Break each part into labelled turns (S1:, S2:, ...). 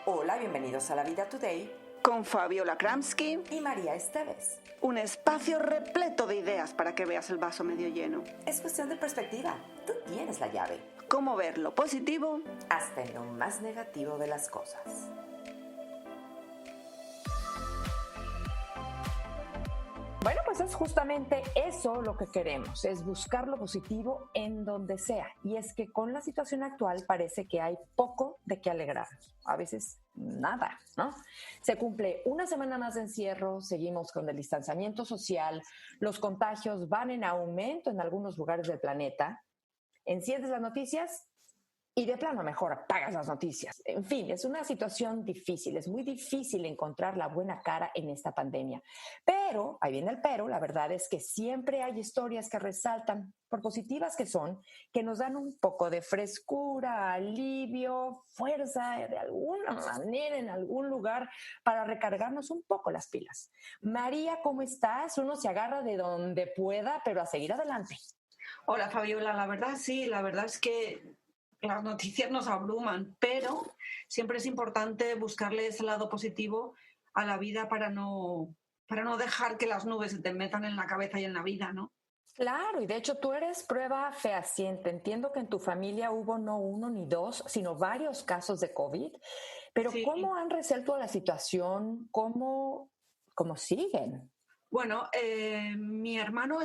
S1: Hola, bienvenidos a La Vida Today
S2: con Fabiola Kramsky
S1: y María Esteves.
S2: Un espacio repleto de ideas para que veas el vaso medio lleno.
S1: Es cuestión de perspectiva. Tú tienes la llave.
S2: Cómo ver lo positivo
S1: hasta en lo más negativo de las cosas.
S3: Bueno, pues es justamente eso lo que queremos, es buscar lo positivo en donde sea. Y es que con la situación actual parece que hay poco de qué alegrarnos, a veces nada, ¿no? Se cumple una semana más de encierro, seguimos con el distanciamiento social, los contagios van en aumento en algunos lugares del planeta, enciendes las noticias y de plano mejor apagas las noticias. En fin, es una situación difícil, es muy difícil encontrar la buena cara en esta pandemia. Pero, ahí viene el pero, la verdad es que siempre hay historias que resaltan, por positivas que son, que nos dan un poco de frescura, alivio, fuerza, de alguna manera, en algún lugar, para recargarnos un poco las pilas. María, ¿cómo estás? Uno se agarra de donde pueda, pero a seguir adelante.
S4: Hola, Fabiola, la verdad sí, la verdad es que las noticias nos abruman, pero siempre es importante buscarle ese lado positivo a la vida para no dejar que las nubes se te metan en la cabeza y en la vida, ¿no?
S3: Claro, y de hecho tú eres prueba fehaciente. Entiendo que en tu familia hubo no uno ni dos, sino varios casos de COVID, pero
S4: Sí.
S3: ¿cómo han resuelto la situación? ¿Cómo siguen?
S4: Bueno, mi hermano,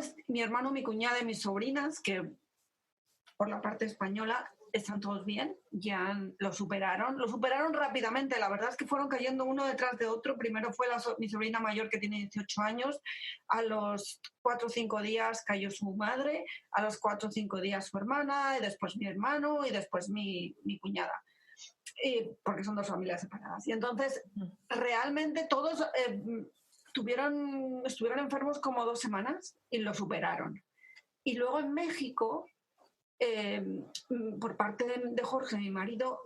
S4: mi cuñada y mis sobrinas, que por la parte española están todos bien, ya lo superaron rápidamente, la verdad es que fueron cayendo uno detrás de otro. Primero fue mi sobrina mayor, que tiene 18 años, a los 4 o 5 días cayó su madre, a los 4 o 5 días su hermana, y después mi hermano y después mi cuñada, porque son dos familias separadas. Y entonces realmente todos estuvieron enfermos como 2 semanas y lo superaron. Y luego en México, por parte de Jorge, mi marido,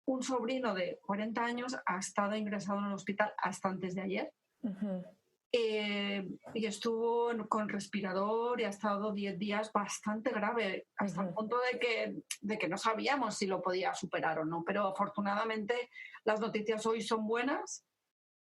S4: un sobrino de 40 años ha estado ingresado en el hospital hasta antes de ayer.
S3: Uh-huh.
S4: Y estuvo con respirador y ha estado 10 días bastante grave, hasta el punto de que no sabíamos si lo podía superar o no. Pero afortunadamente las noticias hoy son buenas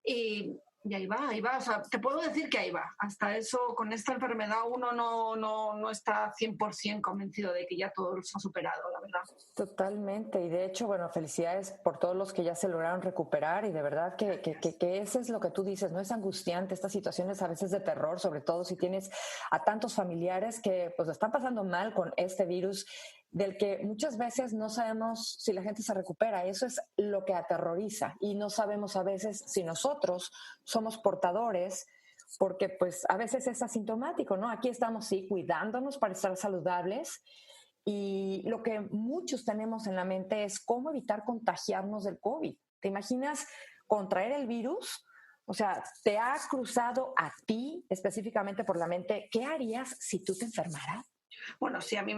S4: y ahí va. O sea, te puedo decir que ahí va. Hasta eso, con esta enfermedad, uno no está 100% convencido de que ya todo se ha superado, la verdad.
S3: Totalmente. Y de hecho, bueno, felicidades por todos los que ya se lograron recuperar. Y de verdad que eso es lo que tú dices, ¿no? Es angustiante estas situaciones a veces de terror, sobre todo si tienes a tantos familiares que pues están pasando mal con este virus, del que muchas veces no sabemos si la gente se recupera. Eso es lo que aterroriza, y no sabemos a veces si nosotros somos portadores, porque pues a veces es asintomático, ¿no? Aquí estamos sí cuidándonos para estar saludables, y lo que muchos tenemos en la mente es cómo evitar contagiarnos del COVID. ¿Te imaginas contraer el virus? O sea, ¿te ha cruzado a ti específicamente por la mente qué harías si tú te enfermaras?
S4: Bueno, sí, a mí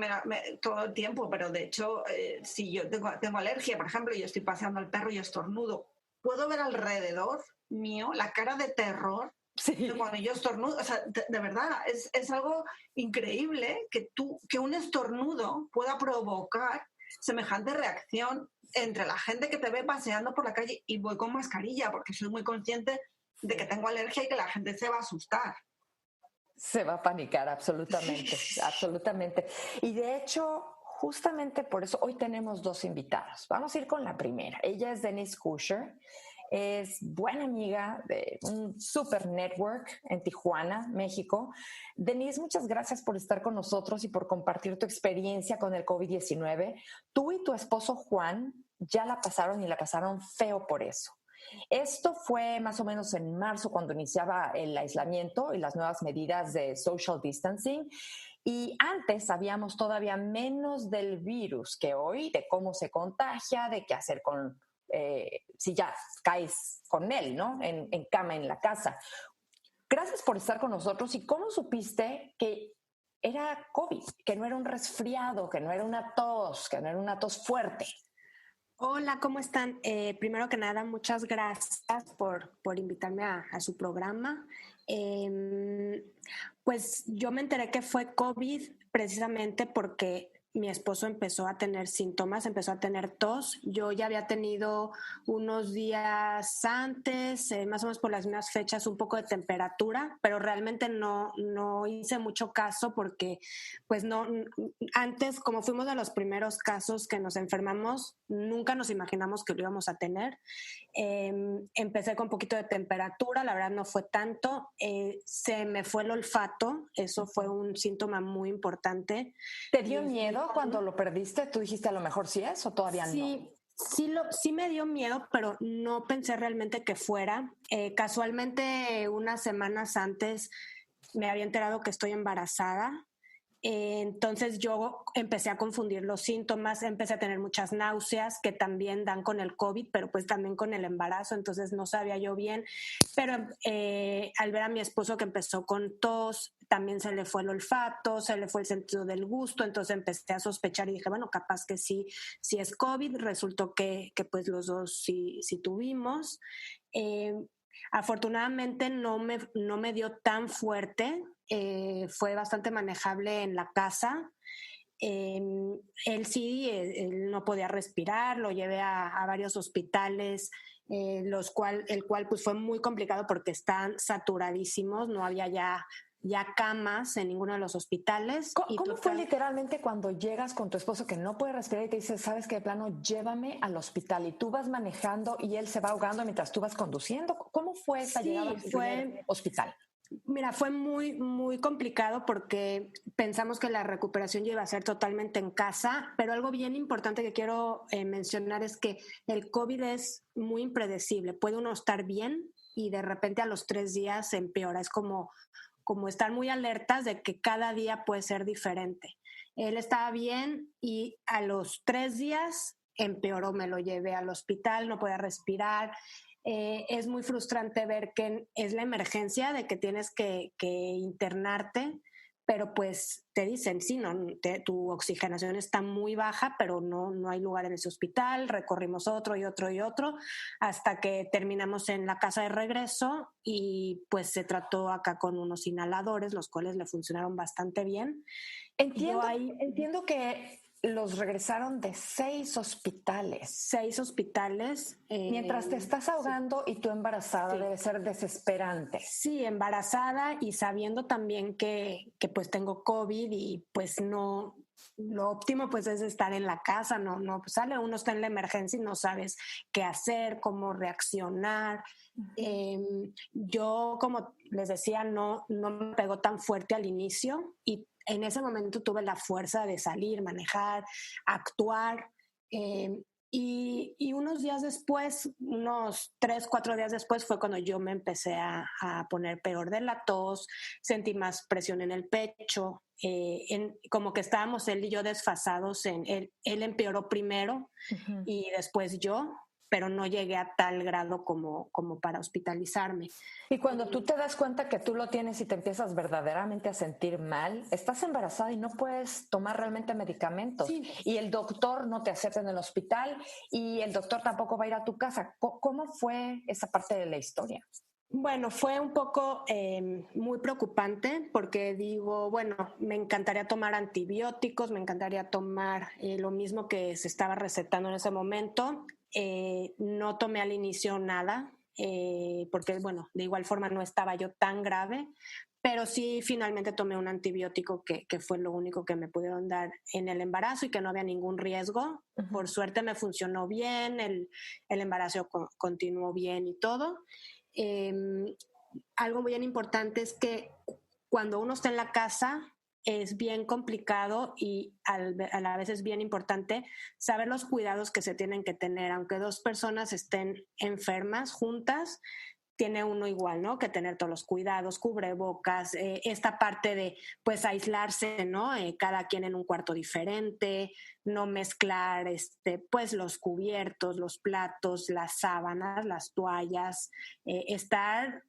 S4: todo el tiempo, pero de hecho, si yo tengo alergia, por ejemplo, y estoy paseando al perro y estornudo, puedo ver alrededor mío la cara de terror. Sí. Cuando yo estornudo, o sea, de verdad, es algo increíble que un estornudo pueda provocar semejante reacción entre la gente que te ve paseando por la calle. Y voy con mascarilla porque soy muy consciente de que tengo alergia y que la gente se va a asustar.
S3: Se va a panicar, absolutamente, absolutamente. Y de hecho, justamente por eso hoy tenemos dos invitados. Vamos a ir con la primera. Ella es Denise Kusher. Es buena amiga de un super network en Tijuana, México. Denise, muchas gracias por estar con nosotros y por compartir tu experiencia con el COVID-19. Tú y tu esposo Juan ya la pasaron, y la pasaron feo por eso. Esto fue más o menos en marzo, cuando iniciaba el aislamiento y las nuevas medidas de social distancing. Y antes sabíamos todavía menos del virus que hoy, de cómo se contagia, de qué hacer con si ya caes con él, ¿no? En cama, en la casa. Gracias por estar con nosotros. ¿Y cómo supiste que era COVID, que no era un resfriado, que no era una tos, que no era una tos fuerte?
S5: Hola, ¿cómo están? Primero que nada, muchas gracias por invitarme a su programa. Pues yo me enteré que fue COVID precisamente porque mi esposo empezó a tener síntomas, empezó a tener tos. Yo ya había tenido unos días antes, más o menos por las mismas fechas, un poco de temperatura, pero realmente no hice mucho caso porque, pues no, antes, como fuimos de los primeros casos que nos enfermamos, nunca nos imaginamos que lo íbamos a tener. Empecé con un poquito de temperatura, la verdad no fue tanto. Se me fue el olfato, eso fue un síntoma muy importante.
S3: ¿Te dio miedo cuando lo perdiste? ¿Tú dijiste a lo mejor sí es o todavía no?
S5: Sí me dio miedo, pero no pensé realmente que fuera. Casualmente, unas semanas antes me había enterado que estoy embarazada. Entonces yo empecé a confundir los síntomas, empecé a tener muchas náuseas que también dan con el COVID, pero pues también con el embarazo, entonces no sabía yo bien. Pero al ver a mi esposo que empezó con tos, también se le fue el olfato, se le fue el sentido del gusto, entonces empecé a sospechar y dije, bueno, capaz que sí es COVID. Resultó que pues los dos sí tuvimos. Afortunadamente no me dio tan fuerte, fue bastante manejable en la casa. Él no podía respirar, lo llevé a varios hospitales, el cual pues fue muy complicado porque están saturadísimos, no había ya camas en ninguno de los hospitales.
S3: ¿Cómo fue literalmente cuando llegas con tu esposo que no puede respirar y te dice, sabes que de plano, llévame al hospital, y tú vas manejando y él se va ahogando mientras tú vas conduciendo? ¿Cómo fue esa llegada al primer hospital?
S5: Mira, fue muy, muy complicado porque pensamos que la recuperación ya iba a ser totalmente en casa, pero algo bien importante que quiero mencionar es que el COVID es muy impredecible. Puede uno estar bien y de repente a los 3 días se empeora. Es como estar muy alertas de que cada día puede ser diferente. Él estaba bien y a los 3 días empeoró, me lo llevé al hospital, no podía respirar. Es muy frustrante ver que es la emergencia de que tienes que internarte, pero pues te dicen, sí, tu oxigenación está muy baja, pero no hay lugar en ese hospital. Recorrimos otro y otro y otro hasta que terminamos en la casa de regreso y pues se trató acá con unos inhaladores, los cuales le funcionaron bastante bien.
S3: Entiendo que los regresaron de 6 hospitales.
S5: 6 hospitales.
S3: Mientras te estás ahogando y tú embarazada, sí. Debe ser desesperante.
S5: Sí, embarazada y sabiendo también que pues tengo COVID y pues no, lo óptimo pues es estar en la casa, no, pues sale uno, está en la emergencia y no sabes qué hacer, cómo reaccionar. Yo, como les decía, no me pegó tan fuerte al inicio y en ese momento tuve la fuerza de salir, manejar, actuar. Y unos días después, unos 3, 4 días después, fue cuando yo me empecé a poner peor de la tos, sentí más presión en el pecho, como que estábamos él y yo desfasados. Él empeoró primero y después yo, pero no llegué a tal grado como para hospitalizarme.
S3: Y cuando tú te das cuenta que tú lo tienes y te empiezas verdaderamente a sentir mal, estás embarazada y no puedes tomar realmente medicamentos. Sí. Y el doctor no te acepta en el hospital y el doctor tampoco va a ir a tu casa. ¿Cómo fue esa parte de la historia?
S5: Bueno, fue un poco muy preocupante porque digo, bueno, me encantaría tomar antibióticos, me encantaría tomar lo mismo que se estaba recetando en ese momento. No tomé al inicio nada porque, bueno, de igual forma no estaba yo tan grave, pero sí finalmente tomé un antibiótico que fue lo único que me pudieron dar en el embarazo y que no había ningún riesgo. Uh-huh. Por suerte me funcionó bien, el embarazo continuó bien y todo. Algo muy importante es que cuando uno está en la casa es bien complicado y a la vez es bien importante saber los cuidados que se tienen que tener. Aunque 2 personas estén enfermas juntas, tiene uno igual, ¿no? Que tener todos los cuidados, cubrebocas, esta parte de pues aislarse, ¿no? Cada quien en un cuarto diferente, no mezclar pues los cubiertos, los platos, las sábanas, las toallas, estar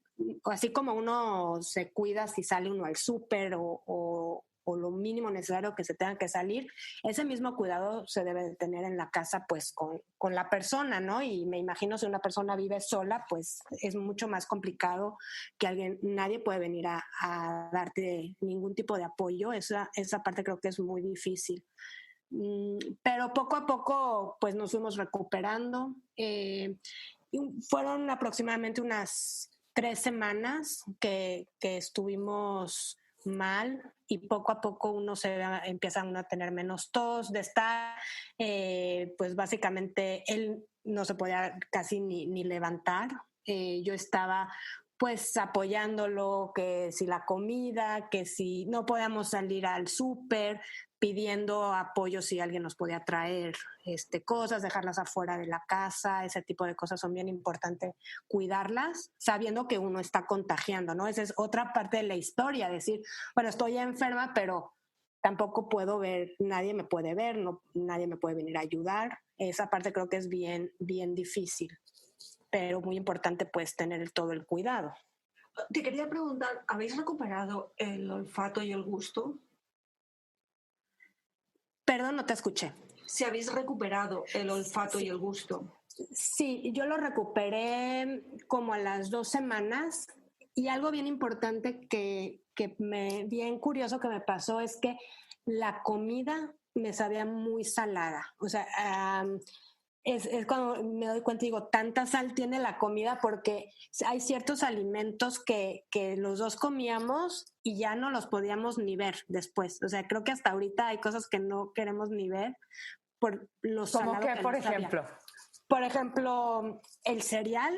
S5: así como uno se cuida si sale uno al súper o lo mínimo necesario que se tenga que salir, ese mismo cuidado se debe de tener en la casa pues con la persona, ¿no? Y me imagino si una persona vive sola, pues es mucho más complicado que nadie puede venir a darte ningún tipo de apoyo. Esa parte creo que es muy difícil. Pero poco a poco pues nos fuimos recuperando. Y fueron aproximadamente unas 3 semanas que estuvimos mal y poco a poco empieza uno a tener menos tos, de estar, pues básicamente él no se podía casi ni levantar. Yo estaba pues apoyándolo, que si la comida, que si no podíamos salir al súper, pidiendo apoyo si alguien nos podía traer cosas, dejarlas afuera de la casa, ese tipo de cosas son bien importantes, cuidarlas, sabiendo que uno está contagiando, ¿no? Esa es otra parte de la historia, decir, bueno, estoy enferma, pero tampoco puedo ver, nadie me puede ver, no, nadie me puede venir a ayudar. Esa parte creo que es bien, bien difícil, pero muy importante pues tener todo el cuidado.
S4: Te quería preguntar, ¿habéis recuperado el olfato y el gusto?
S5: Perdón, no te escuché.
S4: Si habéis recuperado el olfato y el gusto.
S5: Sí, yo lo recuperé como a las 2 semanas y algo bien importante bien curioso que me pasó es que la comida me sabía muy salada. O sea, es cuando me doy cuenta y digo, tanta sal tiene la comida porque hay ciertos alimentos que los dos comíamos y ya no los podíamos ni ver después. O sea, creo que hasta ahorita hay cosas que no queremos ni ver por lo salado
S3: ¿Cómo que,
S5: que
S3: por
S5: nos sabía.
S3: ejemplo?
S5: Por ejemplo, el cereal.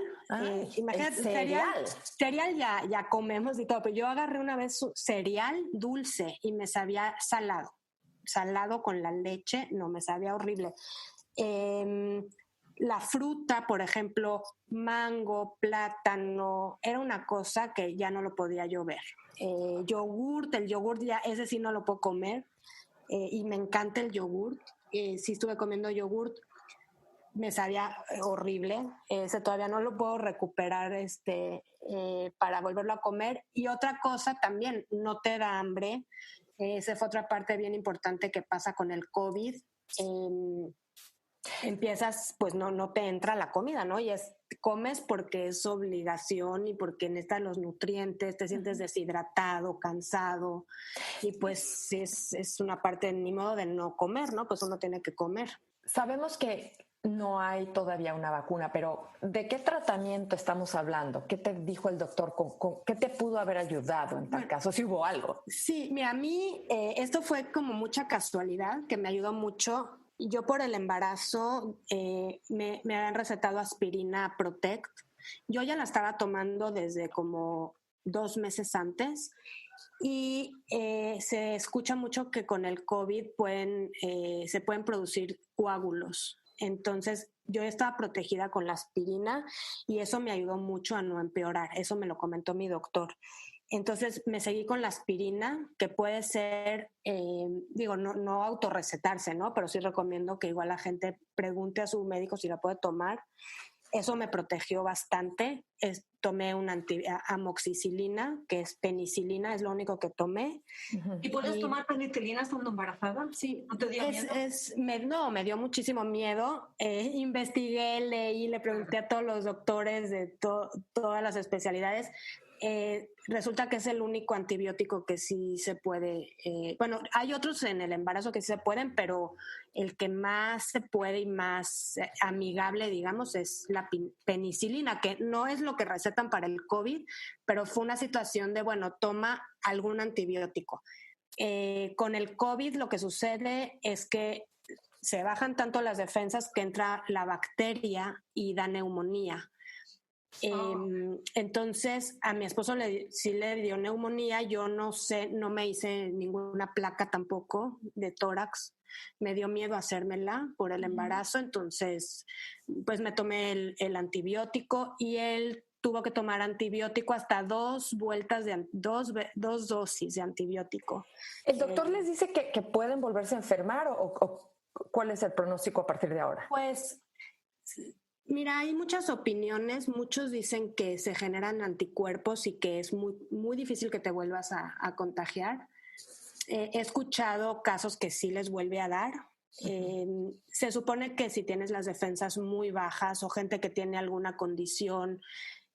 S5: Imagínate,
S3: el cereal.
S5: Cereal ya comemos y todo, pero yo agarré una vez cereal dulce y me sabía salado con la leche, no, me sabía horrible. La fruta, por ejemplo, mango, plátano, era una cosa que ya no lo podía yo ver. El yogurt ya, ese sí no lo puedo comer, y me encanta el yogurt. Sí estuve comiendo yogurt, me sabía horrible, ese todavía no lo puedo recuperar para volverlo a comer. Y otra cosa también, no te da hambre, esa fue otra parte bien importante que pasa con el COVID. Empiezas, pues no te entra la comida, ¿no? Y comes porque es obligación y porque necesitas los nutrientes, te sientes deshidratado, cansado, y pues es una parte ni modo de no comer, ¿no? Pues uno tiene que comer.
S3: Sabemos que no hay todavía una vacuna, pero ¿de qué tratamiento estamos hablando? ¿Qué te dijo el doctor? ¿Qué te pudo haber ayudado en tal caso, si hubo algo?
S5: Sí, mira, a mí esto fue como mucha casualidad, que me ayudó mucho. Yo por el embarazo me habían recetado aspirina Protect. Yo ya la estaba tomando desde como 2 meses antes y se escucha mucho que con el COVID se pueden producir coágulos. Entonces yo estaba protegida con la aspirina y eso me ayudó mucho a no empeorar. Eso me lo comentó mi doctor. Entonces me seguí con la aspirina, que puede ser, no autorrecetarse, ¿no? Pero sí recomiendo que igual la gente pregunte a su médico si la puede tomar. Eso me protegió bastante. Tomé una amoxicilina, que es penicilina, es lo único que tomé.
S4: ¿Y puedes tomar penicilina estando embarazada?
S5: Sí.
S4: ¿No te dio miedo?
S5: Me dio muchísimo miedo. Investigué, leí, le pregunté a todos los doctores de todas las especialidades. Resulta que es el único antibiótico que sí se puede, hay otros en el embarazo que sí se pueden, pero el que más se puede y más amigable, digamos, es la penicilina, que no es lo que recetan para el COVID, pero fue una situación de, toma algún antibiótico. Con el COVID lo que sucede es que se bajan tanto las defensas que entra la bacteria y da neumonía. Entonces a mi esposo sí le dio neumonía. Yo no me hice ninguna placa tampoco de tórax, me dio miedo hacérmela por el embarazo, entonces pues me tomé el antibiótico y él tuvo que tomar antibiótico hasta 2 dosis de antibiótico.
S3: ¿El doctor les dice que pueden volverse a enfermar o cuál es el pronóstico a partir de ahora?
S5: Pues mira, hay muchas opiniones. Muchos dicen que se generan anticuerpos y que es muy, muy difícil que te vuelvas a contagiar. He escuchado casos que sí les vuelve a dar. Se supone que si tienes las defensas muy bajas o gente que tiene alguna condición,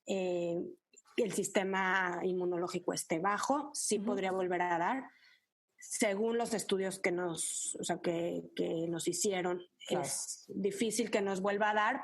S5: el sistema inmunológico esté bajo, sí podría volver a dar. según los estudios que nos hicieron,
S3: Claro.
S5: es difícil que nos vuelva a dar,